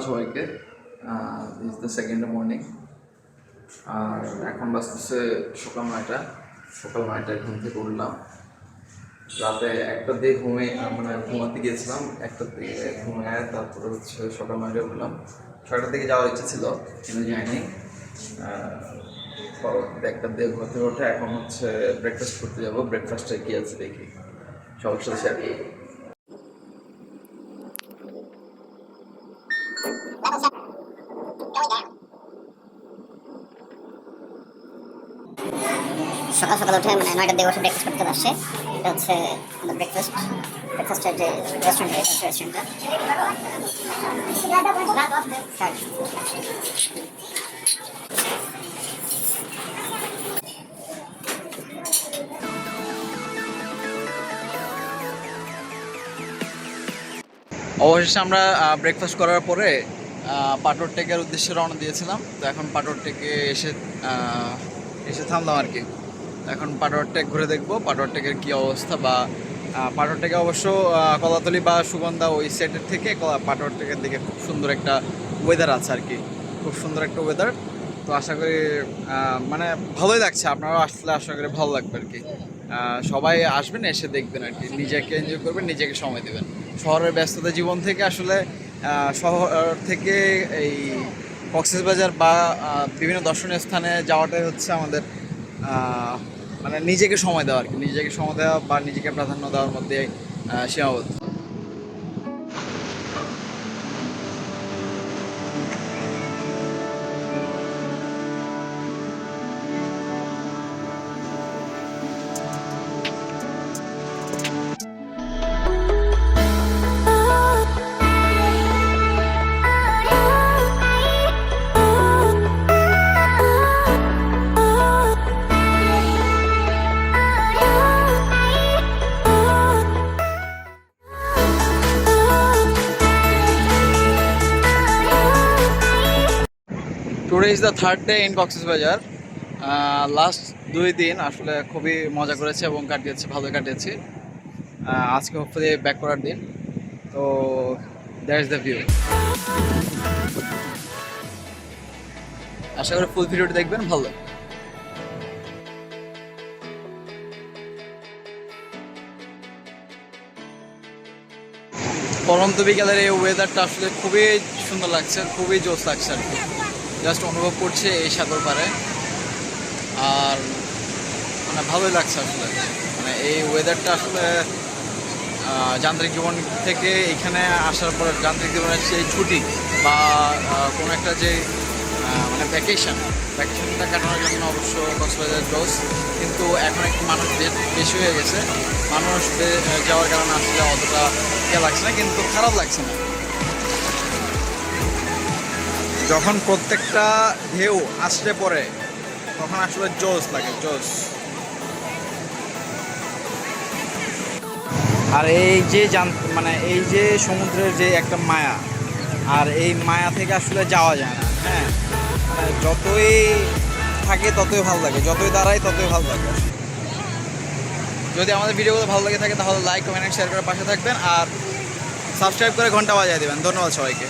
সবাইকে। This the second morning. আর এখন বাজতেছে সকাল 9টায় ঘুম থেকে উঠলাম। রাতে 1টা দিয়ে ঘুমাতে গিয়েছিলাম, 1টার দিকে ঘুমিয়ে তারপরে সকাল 9টায় উঠলাম। 6টার দিকে যাওয়ার ইচ্ছে ছিল কিন্তু যাইনি। পরবর্তীতে 1টার দিকে ঘুরতে উঠে এখন ব্রেকফাস্ট করতে যাবো। ব্রেকফাস্টে কি আছে দেখি, সবার সাথে শেয়ার করি। সকাল সকাল উঠে 9টার দিকে বসে ব্রেকফাস্ট করতে আসছে। এটা হচ্ছে আমাদের ব্রেকফাস্টের যে রেস্টুরেন্টটা অবশেষে আমরা ব্রেকফাস্ট করার পরে পাটোর টেকের উদ্দেশ্যে রওনা দিয়েছিলাম। তো এখন পাটোর টেকে এসে থামলাম আর কি। এখন পাটোর টেক ঘুরে দেখবো পাটোর টেকের কী অবস্থা, বা পাটোর টেকে অবশ্য কলাতলি বা সুগন্ধা ওই সাইডের থেকে পাটোর টেকের দিকে খুব সুন্দর একটা ওয়েদার আছে আর কি, খুব সুন্দর একটা ওয়েদার। তো আশা করি ভালোই লাগছে, আপনারাও আসলে আশা করি ভালো লাগবে আর কি। সবাই আসবেন, এসে দেখবেন আর কি, নিজেকে এনজয় করবেন, নিজেকে সময় দেবেন। শহরের ব্যস্ততা জীবন থেকে আসলে শহর থেকে এই কক্সবাজার বা বিভিন্ন দর্শনীয় স্থানে যাওয়াটাই হচ্ছে আমাদের নিজেকে সময় দেওয়া আর কি, নিজেকে সময় দেওয়া বা নিজেকে প্রাধান্য দেওয়ার মধ্যে সীমাবদ্ধ। Today is the 3rd day in Cox's Bazar. Last 2 দিন আসলে খুবই মজা করেছে এবং ভালোই কাটিয়েছি। আজকে হোপফুলি ব্যাক করার দিন। তো দ্যাট ইজ দ্য ভিউ। আশা করি ফুল ভিডিওটি দেখবেন, ভালো লাগবে। পরন্ত বিকালের এই ওয়েদারটা আসলে খুবই সুন্দর লাগছে, খুবই জোশ লাগছে আর কি। জাস্ট অনুভব করছে এই সাগর পাড়ে, আর ভালোই লাগছে আসলে। এই ওয়েদারটা আসলে যান্ত্রিক জীবন থেকে এখানে আসার পর যান্ত্রিক জীবনের সেই ছুটি বা কোনো একটা যে ভ্যাকেশনটা কাটানোর জন্য অবশ্য কক্সবাজার জোস। কিন্তু এখন একটু মানুষ বেশি হয়ে গেছে, মানুষ যাওয়ার কারণে আসলে অতটা লাগছে না, কিন্তু খারাপ লাগছে না। যখন প্রত্যেকটা ঢেউ আসতে পড়ে তখন আসলে জোস লাগে, জোস। আর এই যে এই যে সমুদ্রের যে একটা মায়া, আর এই মায়া থেকে আসলে যাওয়া যায় না। হ্যাঁ, যতই থাকে ততই ভালো লাগে, যতই দাঁড়ায় ততই ভালো লাগে। যদি আমাদের ভিডিওগুলো ভালো লাগে থাকে তাহলে লাইক, কমেন্ট, শেয়ার করে পাশে থাকবেন, আর সাবস্ক্রাইব করে ঘন্টা বাজিয়ে দেবেন। ধন্যবাদ সবাইকে।